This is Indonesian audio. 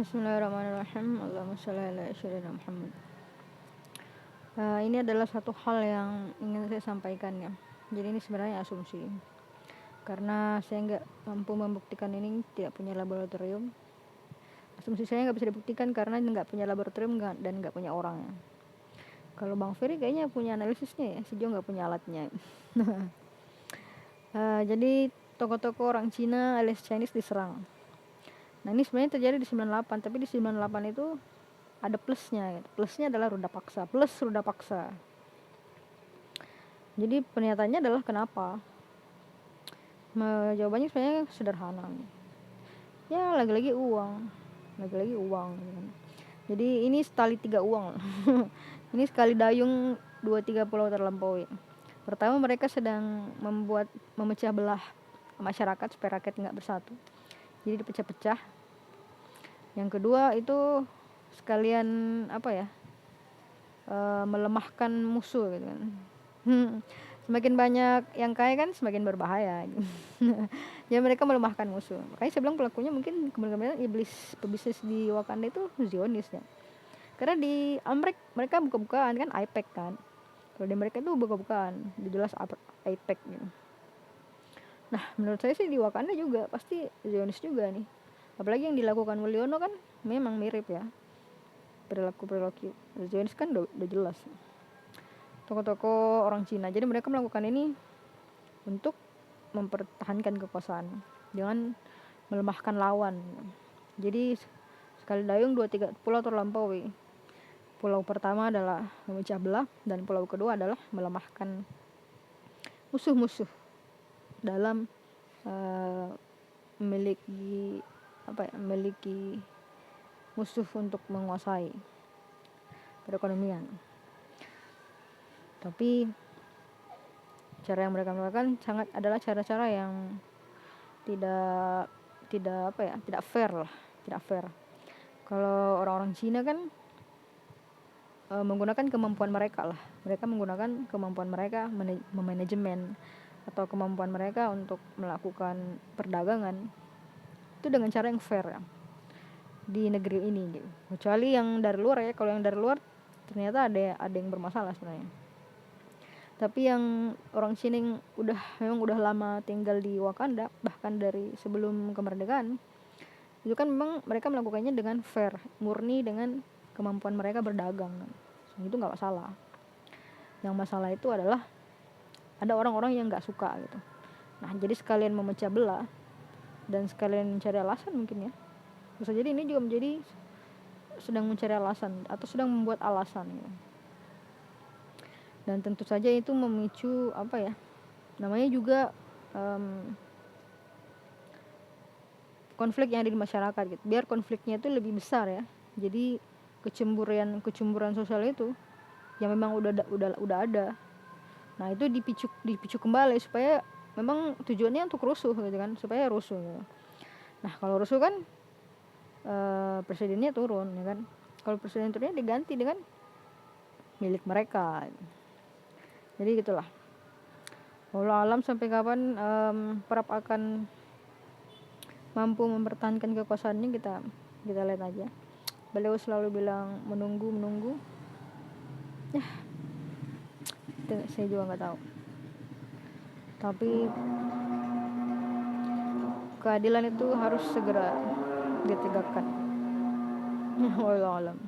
Bismillahirrahmanirrahim. Allahumma sholli ala sayyidina Muhammad. Ini adalah satu hal yang ingin saya sampaikan ya. Jadi ini sebenarnya asumsi. Karena saya nggak mampu membuktikan ini, tidak punya laboratorium. Asumsi saya nggak bisa dibuktikan karena nggak punya laboratorium dan nggak punya orang. Kalau Bang Ferry kayaknya punya analisisnya ya, sejauh nggak punya alatnya. Jadi toko-toko orang Cina alias Chinese diserang. Nah ini sebenarnya terjadi di 98, tapi di 98 itu ada plusnya. Plusnya adalah ruda paksa, plus ruda paksa. Jadi pernyataannya adalah kenapa? Jawabannya sebenarnya sederhana. Ya lagi-lagi uang, lagi-lagi uang. Jadi ini sekali 3 uang. Ini sekali dayung 2-3 pulau terlampaui. Pertama mereka sedang memecah belah masyarakat supaya rakyat nggak bersatu. Jadi dipecah-pecah. Yang kedua itu sekalian melemahkan musuh gitu kan. Semakin banyak yang kaya kan semakin berbahaya gitu. Ya mereka melemahkan musuh. Makanya saya bilang pelakunya mungkin kemungkinan iblis pebisnis di Wakanda itu Zionis ya. Karena di Amerika mereka buka-bukaan kan IPAC kan. Kalau di mereka itu buka-bukaan, jelas IPAC gitu. Nah menurut saya sih di Wakanda juga pasti Zionis juga nih. Apalagi yang dilakukan Mulyono kan memang mirip ya. Perilaku Zionis kan udah jelas. Toko-toko orang Cina. Jadi mereka melakukan ini untuk mempertahankan kekuasaan, jangan melemahkan lawan. Jadi sekali dayung 2-3 pulau terlampaui. Pulau pertama adalah memecah belah dan pulau kedua adalah melemahkan musuh-musuh dalam memiliki musuh untuk menguasai perekonomian. Tapi cara yang mereka lakukan adalah cara-cara yang tidak fair lah, tidak fair. Kalau orang-orang Cina kan menggunakan kemampuan mereka lah. Mereka menggunakan kemampuan mereka memanajemen atau kemampuan mereka untuk melakukan perdagangan itu dengan cara yang fair ya, di negeri ini gitu. Kecuali yang dari luar ya, kalau yang dari luar ternyata ada yang bermasalah sebenarnya. Tapi yang orang Cina yang memang udah lama tinggal di Wakanda, bahkan dari sebelum kemerdekaan, itu kan memang mereka melakukannya dengan fair, murni dengan kemampuan mereka berdagang. Itu nggak masalah. Yang masalah itu adalah ada orang-orang yang nggak suka gitu. Nah jadi sekalian memecah belah dan sekalian mencari alasan mungkin ya. Bisa jadi ini juga menjadi sedang mencari alasan atau sedang membuat alasan gitu. Dan tentu saja itu memicu namanya juga konflik yang ada di masyarakat gitu. Biar konfliknya itu lebih besar ya. Jadi kecemburuan sosial itu yang memang udah ada. Nah itu dipicu kembali supaya memang tujuannya untuk rusuh gitu kan, supaya rusuh gitu. Nah kalau rusuh kan presidennya turun ya kan. Kalau presiden turunnya diganti dengan milik mereka. Jadi gitulah. Wallahu alam sampai kapan Prap akan mampu mempertahankan kekuasaannya kita lihat aja. Beliau selalu bilang menunggu. Ya, saya juga nggak tahu. Tapi keadilan itu harus segera ditegakkan. Wallahu alam.